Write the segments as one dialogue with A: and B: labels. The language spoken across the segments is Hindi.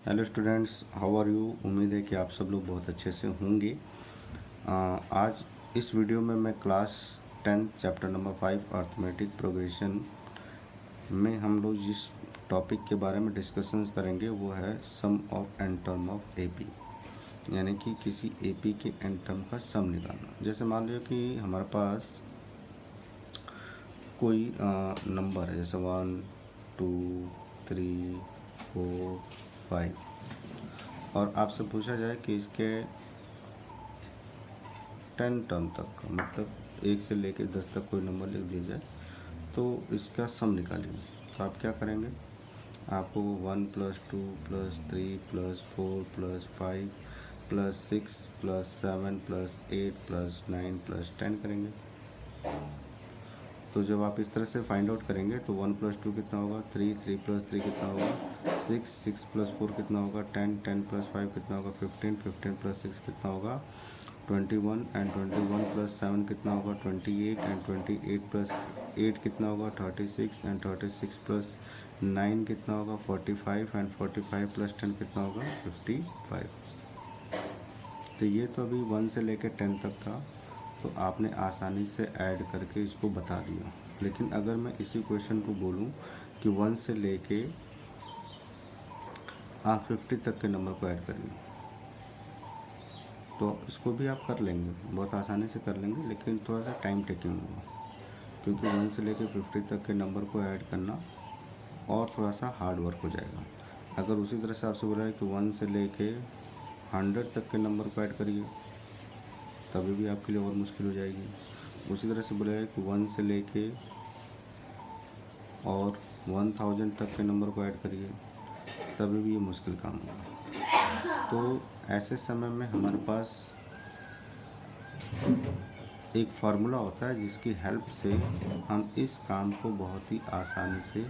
A: Hello students, how are you. उम्मीद है कि आप सब लोग बहुत अच्छे से होंगे। आज इस वीडियो में मैं class 10 chapter number 5 arithmetic progression में हम लोग जिस टॉपिक के बारे में डिस्कशंस करेंगे वो है sum of n term of AP, यानी कि किसी एपी के एन टर्म का सम निकालना। जैसे मान लो कि हमारे पास कोई नंबर है, जैसे 1 2 3 4 5, और आपसे पूछा जाए कि इसके 10 टर्म तक का, मतलब 1 से लेकर 10 तक कोई नंबर लिख दिया जाए तो इसका सम निकालिए। तो आप क्या करेंगे, आपको 1 + 2 + 3 + 4 + 5 + 6 + 7 + 8 + 9 + 10 करेंगे। तो जब आप इस तरह से फाइंड आउट करेंगे तो 1 + 2 कितना होगा, 3 3 + 3 कितना होगा, 6 6 + 4 कितना होगा, 10 10 + 5 कितना होगा, 15 15 + 6 कितना होगा, 21 एंड 21 + 7 कितना होगा, 28 एंड 28 + 8 कितना होगा, 36 एंड 36 + 9 कितना होगा, 45 एंड 45 + 10 कितना होगा, 55। तो ये तो अभी 1 से लेकर 10 तक था, तो आपने आसानी से ऐड करके इसको बता दिया। लेकिन अगर मैं इसी क्वेश्चन को बोलूं कि 1 से लेके आप 50 तक के नंबर को ऐड करिए, तो इसको भी आप कर लेंगे, बहुत आसानी से कर लेंगे, लेकिन थोड़ा सा टाइम टेकिंग होगा, क्योंकि 1 से लेके 50 तक के नंबर को ऐड करना और थोड़ा सा हार्ड वर्क हो जाएगा। अगर उसी तरह से आपसे बोला है कि 1 से लेके 100 तक के नंबर को ऐड करिए, तभी भी आपके लिए और मुश्किल हो जाएगी। उसी तरह से बोला है कि 1 से लेके और 1000 तक के नंबर को ऐड करिए, तभी भी ये मुश्किल काम होगा। तो ऐसे समय में हमारे पास एक फार्मूला होता है जिसकी हेल्प से हम इस काम को बहुत ही आसानी से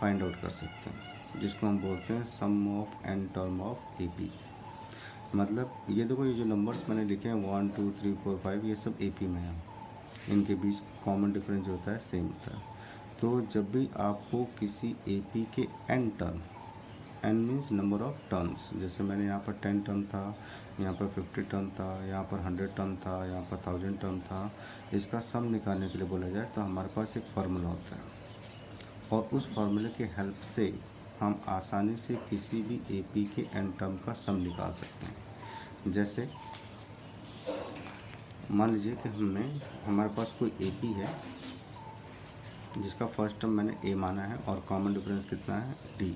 A: फाइंड आउट कर सकते हैं, जिसको हम बोलते हैं sum of n term of AP. मतलब ये देखो, ये जो नंबर्स मैंने लिखे हैं 1 2 3 4 5, ये सब एपी में हैं। इनके बीच कॉमन डिफरेंस जो होता है सेम होता है। तो जब भी आपको किसी एपी के n term, n means number of terms, जैसे मैंने यहाँ पर 10 टर्म था, यहाँ पर 50 टर्म था, यहाँ पर 100 टर्म था, यहाँ पर 1000 टर्म था, इसका सम निकालने के लिए बोला जाए तो हमारे पास एक फार्मूला होता है, और उस फार्मूले की हेल्प से हम आसानी से किसी भी एपी के एन टर्म का सम निकाल सकते हैं। जैसे मान लीजिए कि हमारे पास कोई एपी है जिसका फर्स्ट टर्म मैंने ए माना है और कॉमन डिफरेंस कितना है, डी।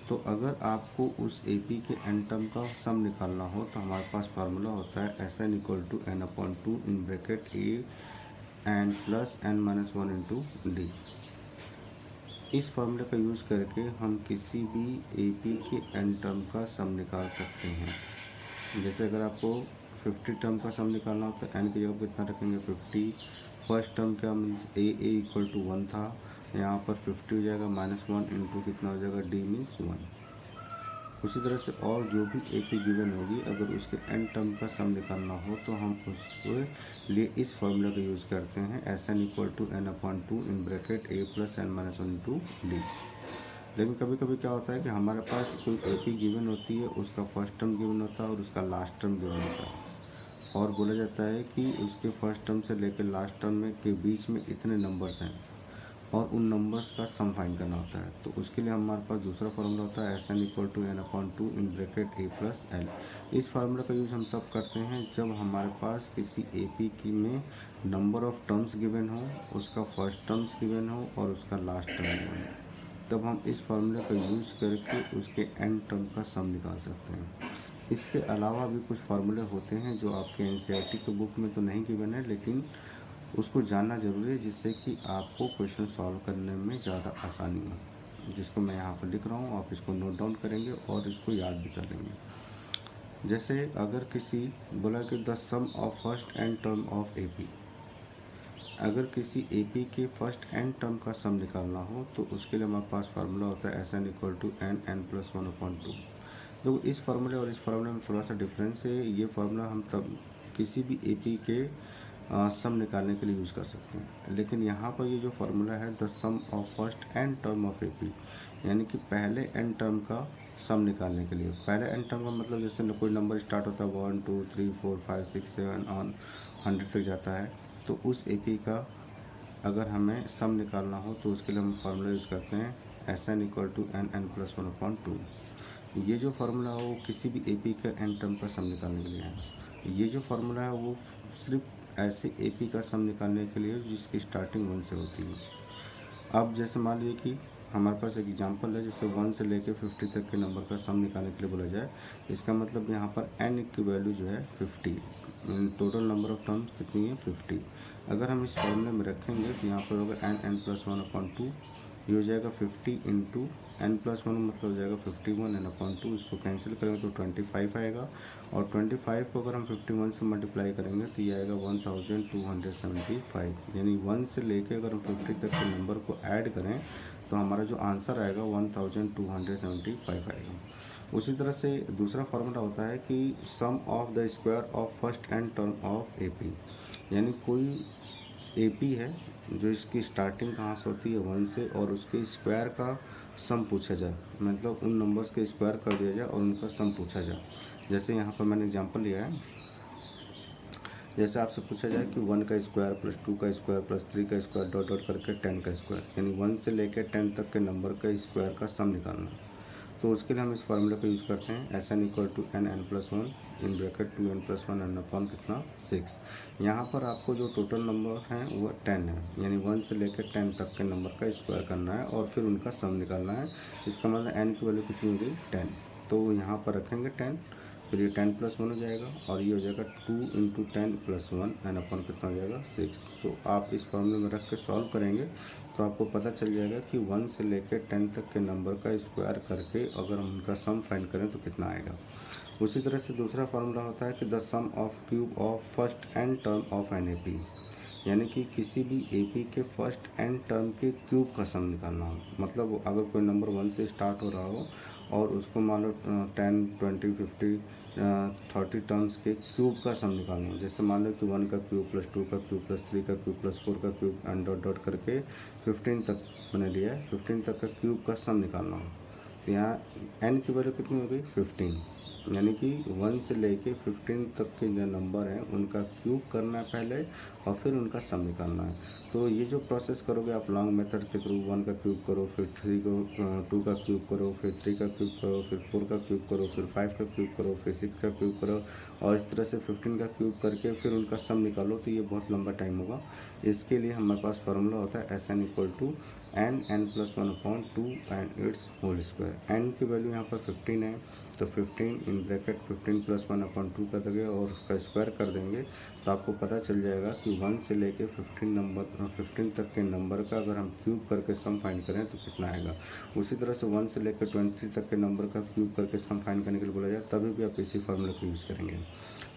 A: तो अगर आपको उस एपी के एन टर्म का सम निकालना हो तो हमारे पास फार्मूला होता है Sn = n/2 in bracket A and plus n-1 into D. इस फार्मूले का यूज़ करके हम किसी भी एपी के एन टर्म का सम निकाल सकते हैं। जैसे अगर आपको 50 टर्म का सम निकालना हो तो एन की जगह कितना रखेंगे, 50। फर्स्ट टर्म क्या मीन्स ए = 1 था, यहाँ पर 50 हो जाएगा, -1 इंटू कितना हो जाएगा, डी मीन्स 1। उसी तरह से और जो भी एपी गिवन होगी, अगर उसके एन टर्म का सम निकालना हो तो हम उसके लिए इस फार्मूला का यूज़ करते हैं Sn = n/2 in bracket A plus n-1 into D. लेकिन कभी कभी क्या होता है कि हमारे पास कोई एपी गिवन होती है, उसका फर्स्ट टर्म गिवन होता है और उसका लास्ट टर्म गिवन होता है, और बोला जाता है कि उसके फर्स्ट टर्म से लेकर लास्ट टर्म में के बीच में इतने नंबर्स हैं और उन नंबर्स का सम फाइंड करना होता है। तो उसके लिए हमारे पास दूसरा फार्मूला होता है Sn = n/2 in bracket A plus L. इस फार्मूला का यूज़ हम तब करते हैं जब हमारे पास किसी एपी की में नंबर ऑफ टर्म्स गिवन हो, उसका फर्स्ट टर्म्स गिवन हो और उसका लास्ट टर्म गिवन हो, तब हम इस फार्मूले का यूज़ करके उसके एन टर्म का सम निकाल सकते हैं। इसके अलावा भी कुछ फार्मूले होते हैं जो आपके एनसीईआरटी के बुक में तो नहीं गिवन है, लेकिन उसको जानना ज़रूरी है, जिससे कि आपको क्वेश्चन सॉल्व करने में ज़्यादा आसानी हो। जिसको मैं यहाँ पर लिख रहा हूँ, आप इसको नोट डाउन करेंगे और इसको याद भी कर लेंगे। जैसे अगर किसी बोला कि the sum of first n term of AP, अगर किसी एपी के फर्स्ट एन टर्म का सम निकालना हो तो उसके लिए हमारे पास फार्मूला होता है Sn = n+1/2। तो इस फार्मूले और इस फार्मूले में थोड़ा सा डिफरेंस है। ये फार्मूला हम तब किसी भी एपी के सम निकालने के लिए यूज़ कर सकते हैं, लेकिन यहाँ पर ये जो फार्मूला है the sum of first n term of AP, यानी कि पहले एन टर्म का सम निकालने के लिए। पहले एन टर्म का मतलब जैसे कोई नंबर स्टार्ट होता है 1 2 3 4 5 6 7 ऑन 100 तक जाता है, तो उस एपी का अगर हमें सम निकालना हो तो उसके लिए हम फार्मूला यूज़ करते हैं Sn इक्वल टू n+1/2। ये जो फार्मूला है वो किसी भी एपी का एन टर्म का सम निकालने के लिए है। ये जो फार्मूला है वो सिर्फ ऐसे एपी का सम निकालने के लिए जिसकी स्टार्टिंग 1 से होती है। अब जैसे मान लीजिए कि हमारे पास एक एग्जांपल है, जैसे 1 से लेकर 50 तक के नंबर का सम निकालने के लिए बोला जाए। इसका मतलब यहाँ पर n की वैल्यू जो है 50, टोटल नंबर ऑफ टर्म्स कितनी है 50। अगर हम इस फॉर्मूले में रखेंगे तो यहाँ पर होगा n+1/2, ये हो जाएगा 50 इंटू n+1 मतलब हो जाएगा 51 n/2। इसको कैंसिल करेंगे तो 25 आएगा, और 25 को अगर हम 51 से मल्टीप्लाई करेंगे तो ये आएगा 1275। यानी 1 से लेके अगर हम 50 तक के नंबर को ऐड करें तो हमारा जो आंसर आएगा 1275 आएगा। उसी तरह से दूसरा फार्मूला होता है कि sum of the square of first n term of AP. यानी कोई एपी है जो इसकी स्टार्टिंग कहाँ से होती है 1 से, और उसके स्क्वायर का सम पूछा जाए, मतलब उन नंबर्स के स्क्वायर कर दिया जाए और उनका सम पूछा जाए। जैसे यहाँ पर मैंने एग्जांपल लिया है, जैसे आपसे पूछा जाए कि 1 का स्क्वायर प्लस 2 का स्क्वायर प्लस 3 का स्क्वायर डॉट डॉट करके 10 का स्क्वायर, यानी 1 से लेकर 10 तक के नंबर का स्क्वायर का सम निकालना। तो उसके लिए हम इस फार्मूले को यूज़ करते हैं Sn equal to n+1 in bracket 2n+1 n upon कितना 6। यहाँ पर आपको जो टोटल नंबर हैं वो 10 है, यानी 1 से लेकर 10 तक के नंबर का स्क्वायर करना है और फिर उनका सम निकालना है। इसका मतलब n की वैल्यू कितनी होगी 10, तो यहाँ पर रखेंगे 10, फिर ये 10+1 हो जाएगा और ये हो जाएगा 2 इंटू 10+1 n अपॉन कितना हो जाएगा 6। तो आप इस फॉर्मूले में रख के सॉल्व करेंगे तो आपको पता चल जाएगा कि 1 से लेकर 10 तक के नंबर का स्क्वायर करके अगर हम उनका सम फाइंड करें तो कितना आएगा। उसी तरह से दूसरा फार्मूला होता है कि the sum of cube of first n term of n AP. यानी कि किसी भी एपी के फर्स्ट एन टर्म के क्यूब का सम निकालना हो, मतलब अगर कोई नंबर 1 से स्टार्ट हो रहा हो और उसको मान लो 10 20 50 30 टर्म्स के क्यूब का सम निकालना हो। जैसे मान लो कि 1 का क्यूब प्लस 2 का क्यूब प्लस 3 का क्यूब प्लस 4 का क्यूब एंड डॉट डॉट करके 15 तक मैंने लिया है, 15 तक का क्यूब का सम निकालना हो। तो यहाँ एन की वैल्यू कितनी हो गई 15, यानी कि 1 से लेके 15 तक के जो नंबर हैं उनका क्यूब करना है पहले और फिर उनका सम निकालना है। तो ये जो प्रोसेस करोगे आप लॉन्ग मेथड के थ्रू, 1 का क्यूब करो, फिर 2 का क्यूब करो, फिर 3 का क्यूब करो, फिर 4 का क्यूब करो, फिर 5 का क्यूब करो, फिर 6 का क्यूब करो, और इस तरह से 15 का क्यूब करके फिर उनका सम निकालो, तो ये बहुत लंबा टाइम होगा। इसके लिए हमारे पास फार्मूला होता है Sn equal to n+1/2 and it's whole square. n की वैल्यू यहाँ पर 15 है, तो 15 इन ब्रैकेट 15 + 1/2 कर देंगे और उसका स्क्वायर कर देंगे, तो आपको पता चल जाएगा कि 1 से लेके 15 तक के नंबर का अगर हम क्यूब करके सम फाइंड करें तो कितना आएगा। उसी तरह से 1 से लेकर 20 तक के नंबर का क्यूब करके सम फाइंड करने के लिए बोला जाए तभी भी आप इसी फार्मूले को यूज़ करेंगे।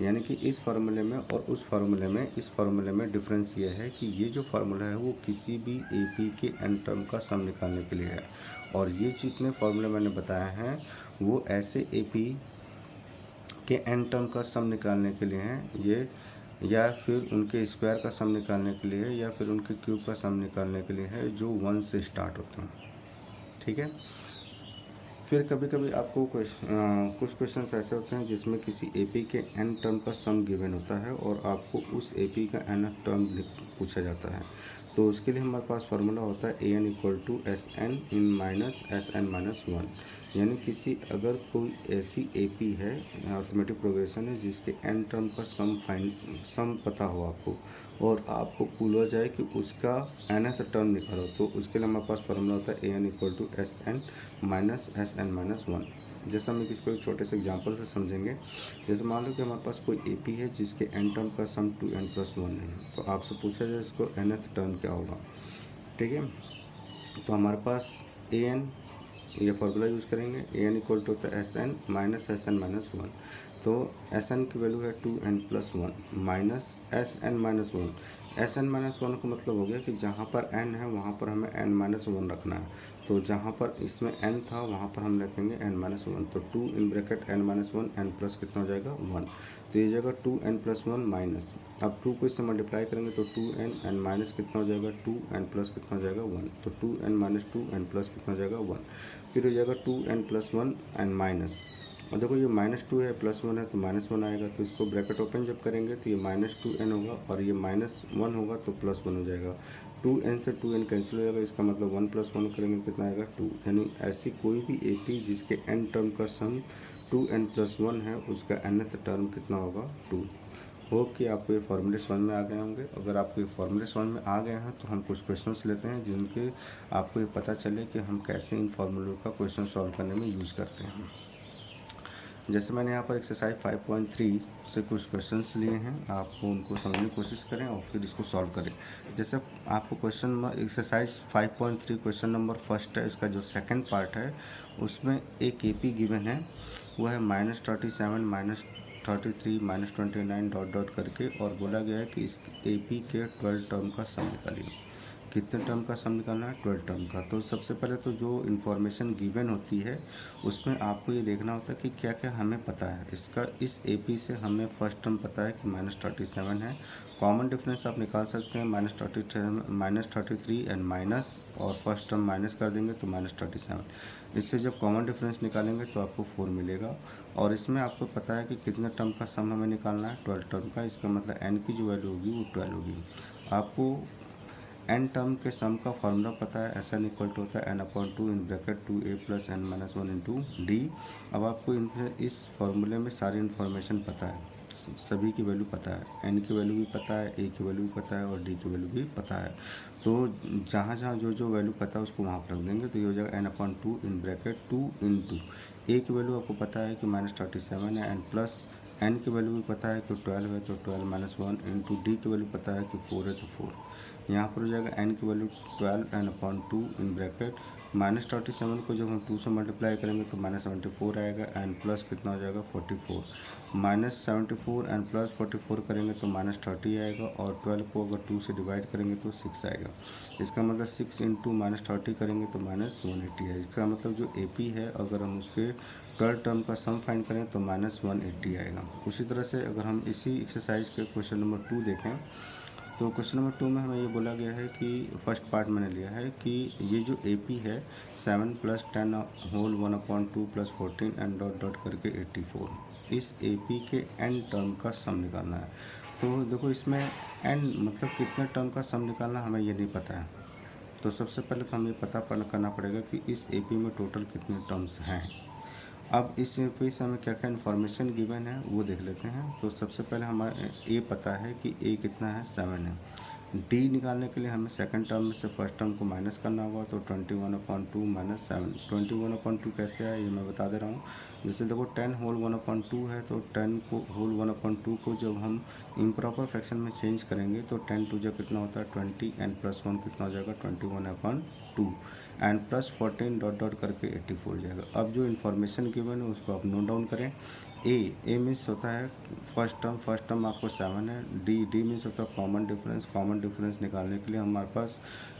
A: यानी कि इस फार्मूले में और उस फार्मूले में, इस फार्मूले में डिफरेंस ये है कि ये जो फार्मूला है वो किसी भी एपी के एन टर्म का सम निकालने के लिए है, और ये जितने फार्मूले मैंने बताए हैं वो ऐसे एपी के एन टर्म का सम निकालने के लिए हैं, ये या फिर उनके स्क्वायर का सम निकालने के लिए या फिर उनके क्यूब का सम निकालने के लिए है जो 1 से स्टार्ट होते हैं। ठीक है। फिर कभी कभी आपको कुछ क्वेश्चंस ऐसे होते हैं जिसमें किसी एपी के एन टर्म का सम गिवन होता है और आपको उस एपी का एन टर्म पूछा जाता है। तो उसके लिए हमारे पास फार्मूला होता है an equal to Sn in minus Sn-1। यानी किसी अगर कोई ऐसी एपी है, अर्थमेटिक प्रोग्रेशन है, जिसके एन टर्म का सम पता हो आपको और आपको बोला जाए कि उसका nth टर्म निकालो, तो उसके लिए हमारे पास फार्मूला होता है an equal to Sn minus Sn-1। जैसा हम इसको एक छोटे से एग्जांपल से समझेंगे। जैसे मान लो कि हमारे पास कोई एपी है जिसके एन टर्म का सम 2n+1 है, तो आपसे पूछा जाए इसको nth टर्म क्या होगा। ठीक है, तो हमारे पास an ये फार्मूला यूज़ करेंगे, an इक्वल टू होता है Sn माइनस Sn-1। तो Sn की वैल्यू है 2n+1 माइनस Sn-1। Sn-1 का मतलब हो गया कि जहाँ पर n है वहाँ पर हमें n-1 रखना है, तो जहाँ पर इसमें n था वहाँ पर हम रखेंगे n-1। तो 2 in bracket n-1 n plus कितना हो जाएगा 1, तो ये जाएगा 2n+1 माइनस, अब 2 को इससे मल्टीप्लाई करेंगे तो 2n n माइनस कितना हो जाएगा 2n प्लस कितना हो जाएगा 1, तो 2n माइनस 2n प्लस कितना हो जाएगा 1। फिर हो जाएगा 2n+1 एंड माइनस, और देखो ये -2 है +1 है तो -1 आएगा, तो इसको ब्रैकेट ओपन जब करेंगे तो ये -2n होगा और ये -1 होगा तो +1 हो जाएगा। 2n से 2n कैंसिल हो जाएगा, इसका मतलब 1 + 1 करेंगे कितना आएगा 2। यानी ऐसी कोई भी एपी जिसके n टर्म का सम 2n+1 है उसका nth टर्म कितना होगा 2। होप कि आपको ये फॉर्मूले समझ में आ गए होंगे। अगर आपको ये फॉर्मूले समझ में आ गए हैं तो हम कुछ क्वेश्चंस लेते हैं जिनके आपको ये पता चले कि हम कैसे इन फॉर्मूलों का क्वेश्चन सॉल्व करने में यूज़ करते हैं। जैसे मैंने यहाँ पर एक्सरसाइज 5.3 से कुछ क्वेश्चंस लिए हैं, आपको उनको समझने की कोशिश करें और फिर इसको सॉल्व करें। जैसे आपको question exercise 5.3 question number first है, इसका जो सेकंड पार्ट है उसमें एक एपी गिवन है, वो है -37 -33 -29 डॉट डॉट करके, और बोला गया है कि इस एपी के 12 टर्म का सम निकालिए। कितने टर्म का सम निकालना है 12 टर्म का। तो सबसे पहले तो जो इन्फॉर्मेशन गिवन होती है उसमें आपको ये देखना होता है कि क्या क्या हमें पता है। इसका इस एपी से हमें फर्स्ट टर्म पता है कि -37 है, कॉमन डिफरेंस आप निकाल सकते हैं -33 एंड माइनस, और फर्स्ट टर्म माइनस कर देंगे तो -37। इससे जब कॉमन डिफरेंस निकालेंगे तो आपको 4 मिलेगा, और इसमें आपको पता है कि कितने टर्म का सम हमें निकालना है 12 टर्म का। इसका मतलब n की जो वैल्यू होगी वो 12 होगी। आपको n टर्म के सम का फॉर्मूला पता है, Sn इक्वल टू होता है n/2 in bracket 2a + n-1 into D. अब आपको इस फॉर्मूले में सारी इन्फॉर्मेशन पता है, सभी की वैल्यू पता है, n की वैल्यू भी पता है, a की वैल्यू भी पता है और d की वैल्यू भी पता है। तो जहाँ जहाँ जो जो वैल्यू पता है उसको वहाँ पर रख देंगे, तो ये हो जाएगा n/2 in bracket 2 into a की वैल्यू आपको पता है कि -37 है, एंड प्लस n की वैल्यू भी पता है कि 12 है तो 12-1 इंटू डी की वैल्यू पता है कि 4 है तो 4। यहाँ पर हो जाएगा n की वैल्यू 12 n/2 इन ब्रैकेट -37 को जब हम 2 से मल्टीप्लाई करेंगे तो -74 आएगा, एंड प्लस कितना हो जाएगा 44। -74 एंड प्लस 44 करेंगे तो -30 आएगा, और 12 को अगर 2 से डिवाइड करेंगे तो 6 आएगा। इसका मतलब 6 इंटू -30 करेंगे तो -180 है। इसका मतलब जो एपी है अगर हम उसके 12 टर्म का सम फाइंड करें तो -180 आएगा। उसी तरह से अगर हम इसी एक्सरसाइज के क्वेश्चन नंबर 2 देखें तो क्वेश्चन नंबर 2 में हमें ये बोला गया है कि फर्स्ट पार्ट मैंने लिया है कि ये जो एपी है 7 + 10 होल 1/2 + 14 एंड डॉट डॉट करके 84, इस एपी के n टर्म का सम निकालना है। तो देखो इसमें n मतलब कितने टर्म का सम निकालना हमें ये नहीं पता है, तो सबसे पहले तो हमें पता करना पड़ेगा कि इस एपी में टोटल कितने टर्म्स हैं। अब इस एपी से हमें क्या क्या इन्फॉर्मेशन गिवन है वो देख लेते हैं। तो सबसे पहले हमारे ए पता है कि ए कितना है 7 है। डी निकालने के लिए हमें सेकंड टर्म में से फर्स्ट टर्म को माइनस करना होगा, तो 21/2 - 7। 21/2 कैसे है ये मैं बता दे रहा हूँ। जैसे देखो 10 होल 1/2 है, तो 10 को होल 1/2 को जब हम इम्प्रॉपर फ्रैक्शन में चेंज करेंगे तो 10 टू जब कितना होता है 20, एंड +1 कितना हो जाएगा 21/2 एंड प्लस 14 डॉट डॉट करके 84 हो जाएगा। अब जो इन्फॉर्मेशन गिवन है उसको आप नोट डाउन करें। ए मीन्स होता है फर्स्ट टर्म आपको 7 है। डी मीन्स होता है कॉमन डिफरेंस निकालने के लिए हमारे पास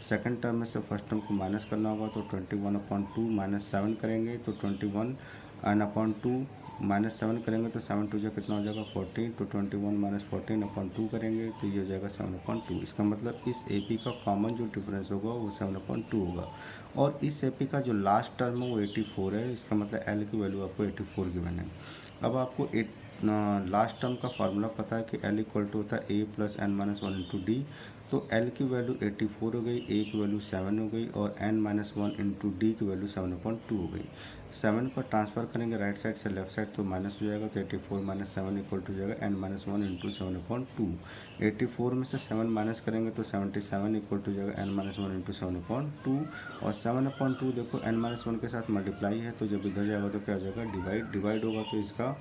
A: सेकंड टर्म में से फर्स्ट टर्म को माइनस करना होगा, तो 21/2 - 7 करेंगे तो 21/2 -7 करेंगे तो 7 टू जो कितना हो जाएगा 14, तो 21 - 14/2 करेंगे तो ये हो जाएगा 7/2। इसका मतलब इस एपी का कॉमन जो डिफरेंस होगा वो 7/2 होगा, और इस एपी का जो लास्ट टर्म है वो 84 है। इसका मतलब एल की वैल्यू आपको 84 गिवन है। अब आपको लास्ट टर्म का फार्मूला पता है कि एल इक्वल टू होता है a + n-1 इंटू डी। तो एल की वैल्यू 84 हो गई, ए की वैल्यू 7 हो गई, और n-1 इंटू डी की वैल्यू 7/2 हो गई। 7 को ट्रांसफ़र करेंगे राइट साइड से लेफ्ट साइड तो माइनस हो जाएगा, तो 84 - 7 इक्वल टू जाएगा n-1 इंटू 7/2। 84 में से 7 माइनस करेंगे तो 77 इक्वल टू जाएगा n-1 इंटू 7/2, और 7/2 देखो n-1 के साथ मल्टीप्लाई है, तो जब इधर जाएगा तो क्या हो जाएगा डिवाइड होगा, तो इसका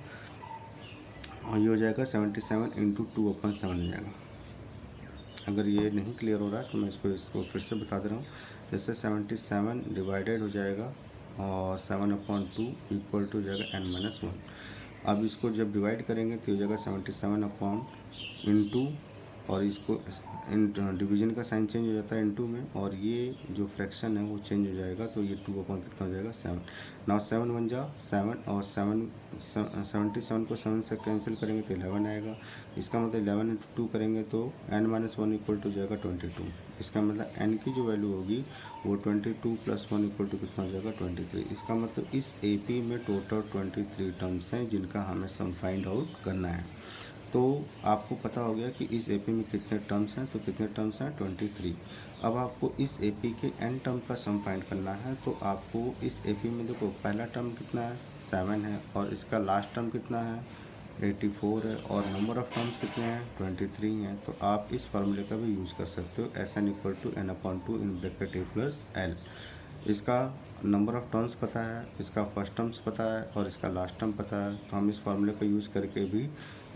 A: ये हो जाएगा 77 इंटू 2/7 हो जाएगा। अगर ये नहीं क्लियर हो रहा है तो मैं इसको फिर से बता दे रहा हूँ। जैसे 77 डिवाइडेड हो जाएगा और 7/2 इक्वल टू हो जाएगा n-1। अब इसको जब डिवाइड करेंगे तो हो जाएगा 77 इंटू, और इसको डिवीजन का साइन चेंज हो जाता है इंटू में, और ये जो फ्रैक्शन है वो चेंज हो जाएगा, तो ये 2 कितना हो जाएगा 7। नाउ 7 × 1 = 7, और 77 को 7 से कैंसिल करेंगे तो 11 आएगा। इसका मतलब 11 इंटू 2 करेंगे तो n-1 इक्वल टू जाएगा 22। इसका मतलब n की जो वैल्यू होगी वो 22 + 1 = कितना हो जाएगा 23। इसका मतलब इस एपी में टोटल 23 टर्म्स हैं जिनका हमें सम फाइंड आउट करना है। तो आपको पता हो गया कि इस एपी में कितने टर्म्स हैं, तो कितने टर्म्स हैं 23। अब आपको इस एपी के एन टर्म का सम फाइंड करना है। तो आपको इस एपी में देखो पहला टर्म कितना है 7 है और इसका लास्ट टर्म कितना है 84 है और नंबर ऑफ़ टर्म्स कितने हैं 23 हैं। तो आप इस फार्मूले का भी यूज़ कर सकते हो Sn = n/2 in bracket a + l। इसका नंबर ऑफ़ टर्म्स पता है, इसका फर्स्ट टर्म्स पता है और इसका लास्ट टर्म पता है। तो हम इस फार्मूले का यूज़ करके भी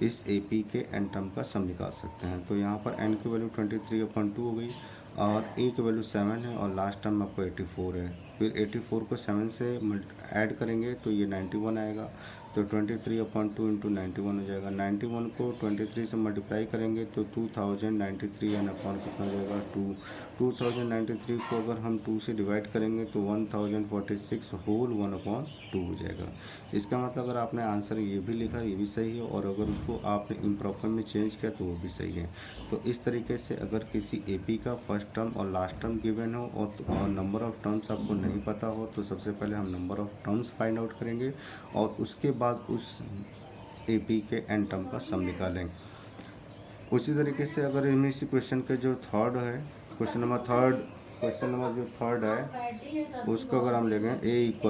A: इस AP के n टर्म का सम निकाल सकते हैं। तो यहाँ पर n की वैल्यू 23/2 हो गई और a की वैल्यू 7 है और लास्ट टर्म आपको 84 है। फिर 84 को 7 से ऐड करेंगे तो ये 91 आएगा। तो 23/2 × 91 हो जाएगा। 91 को 23 से मल्टीप्लाई करेंगे तो 2093 एन अपॉन कितना हो जाएगा 2। 2093 को अगर हम 2 से डिवाइड करेंगे तो 1046 होल 1/2 हो जाएगा। इसका मतलब अगर आपने आंसर ये भी लिखा ये भी सही है और अगर उसको आपने इम्प्रॉपर में चेंज किया तो वो भी सही है। तो इस तरीके से अगर किसी एपी का फर्स्ट टर्म और लास्ट टर्म गिवन हो और नंबर ऑफ़ टर्म्स आपको नहीं पता हो तो सबसे पहले हम number of terms find out करेंगे और उसके बाद उस एपी के एन टर्म का सम निकालेंगे। उसी तरीके से अगर इसी क्वेश्चन के जो थर्ड है क्वेश्चन नंबर जो थर्ड है उसको अगर हम लेंगे a =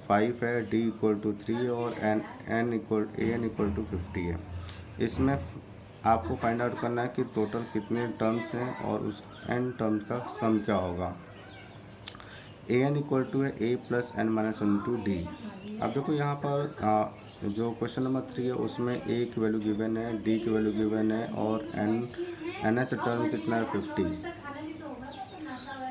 A: 5 है, d = 3 और an = 50 है। इसमें आपको फाइंड आउट करना है कि टोटल कितने टर्म्स हैं और उस n टर्म्स का सम क्या होगा। an = है a + n - 1 × d। अब देखो यहाँ पर जो क्वेश्चन नंबर 3 है उसमें a की वैल्यू गिवन है, d की वैल्यू गिवन है और nth टर्म कितना है 50।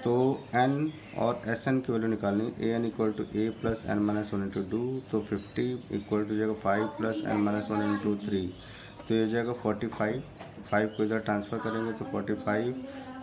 A: तो n और Sn की वैल्यू निकालनी। an = a + n - 1 × 2 तो 50 = हो जाएगा 5 + n - 1 × 3 तो ये जाएगा 45। 5 को इधर ट्रांसफ़र करेंगे तो 45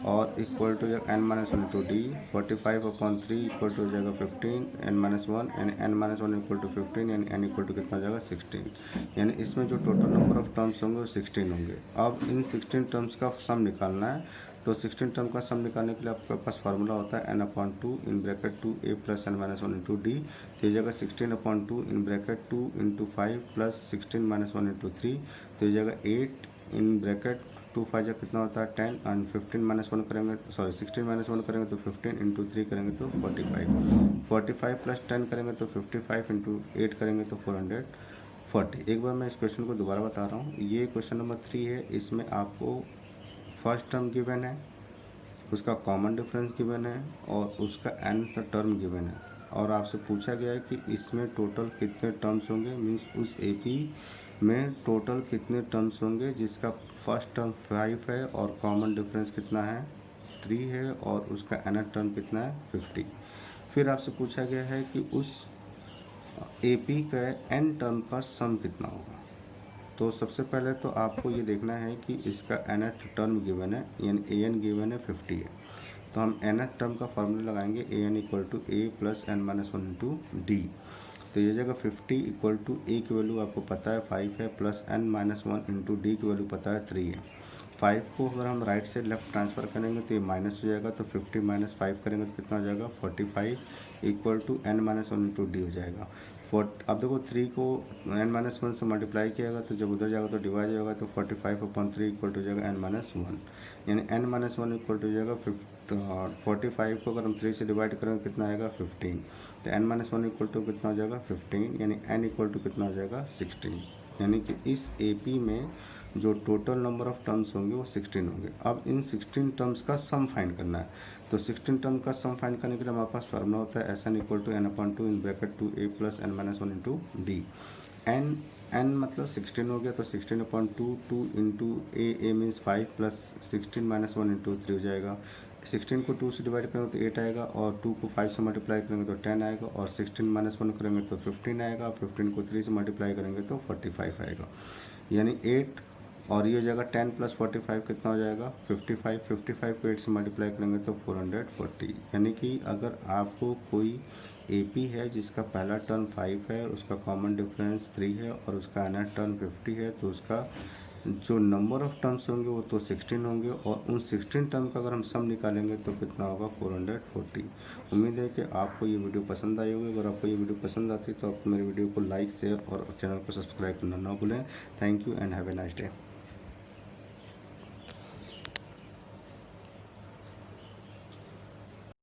A: और इक्वल टू जाएगा n - 1 × d। 45/3 इक्वल टू हो जाएगा 15 n - 1 यानी n - 1 = 15 यानी n = कितना हो जाएगा 16। यानी इसमें जो टोटल नंबर ऑफ़ टर्म्स होंगे वो 16 होंगे। अब इन 16 टर्म्स का सम निकालना है। तो 16 टर्म का सम निकालने के लिए आपके पास फार्मूला होता है n/2 in bracket 2a + n - 1 × d। तो ये जाएगा 16/2 इन ब्रैकेट 2 × 5 + 16 - 1 × 3 तो ये जाएगा 8 इन ब्रैकेट 2 5 जा कितना होता है 10 एंड 15 - 1 करेंगे 16 - 1 करेंगे तो 15 × 3 करेंगे तो 45। 45 + 10 करेंगे तो 55 × 8 करेंगे तो 440। एक बार मैं इस क्वेश्चन को दोबारा बता रहा हूँ। ये क्वेश्चन नंबर 3 है। इसमें आपको फर्स्ट टर्म गिवन है, उसका कॉमन डिफरेंस गिवन है और उसका nth टर्म गिवन है और आपसे पूछा गया है कि इसमें टोटल कितने टर्म्स होंगे। मीन्स उस एपी में टोटल कितने टर्म्स होंगे जिसका फर्स्ट टर्म 5 है और कॉमन डिफरेंस कितना है 3 है और उसका nth टर्म कितना है 50। फिर आपसे पूछा गया है कि उस एपी का n टर्म का सम कितना होगा। तो सबसे पहले तो आपको ये देखना है कि इसका nth टर्म गिवन है यानी an गिवन है 50 है। तो हम nth टर्म का फार्मूला लगाएंगे an = a + n - 1 × d। तो ये जगह 50 = a की वैल्यू आपको पता है 5 है प्लस n - 1 × d की वैल्यू पता है 3 है। 5 को अगर हम राइट से लेफ्ट ट्रांसफ़र करेंगे तो ये माइनस हो जाएगा तो 50 - 5 करेंगे तो कितना हो जाएगा 45 = n - 1 × d हो जाएगा। अब देखो 3 को n - 1 से मल्टीप्लाई किया तो जब उधर जाएगा तो डिवाइड होगा तो 45/3 इक्वल टू जाएगा n - 1 यानी n - 1 इक्वल टू जाएगा 45 को अगर हम 3 से डिवाइड करेंगे कितना आएगा 15। तो n - 1 इक्वल टू कितना हो जाएगा 15 यानी n इक्वल टू कितना हो जाएगा 16। यानी कि इस AP में जो टोटल नंबर ऑफ़ टर्म्स होंगे वो 16 होंगे। अब इन 16 टर्म्स का सम फाइंड करना है। तो 16 टर्म का सम फाइंड करने के लिए हमारे पास फार्मूला होता है Sn = n/2 in bracket 2a + n - 1 × d। n मतलब 16 हो गया तो 16/2 2 × a मीन्स 5 प्लस 16 - 1 × 3 हो जाएगा। 16 को 2 से डिवाइड करेंगे तो 8 आएगा और 2 को 5 से मल्टीप्लाई करेंगे तो 10 आएगा और 16 - 1 करेंगे तो 15 आएगा। 15 को 3 से मल्टीप्लाई करेंगे तो 45 आएगा। यानी 8 और ये हो जाएगा 10 + 45 कितना हो जाएगा 55। 55 को 8 से मल्टीप्लाई करेंगे तो 440। यानी कि अगर आपको कोई AP है जिसका पहला टर्म 5 है, उसका कॉमन डिफरेंस 3 है और उसका nth टर्म 50 है तो उसका जो नंबर ऑफ़ टर्म्स होंगे वो तो 16 होंगे, और उन 16 टर्म का अगर हम सम निकालेंगे तो कितना होगा 440। उम्मीद है कि आपको ये वीडियो पसंद आई होगी। अगर आपको ये वीडियो पसंद आती है तो आप मेरे वीडियो को लाइक, शेयर और चैनल को सब्सक्राइब करना ना भूलें। Thank you and have a nice day.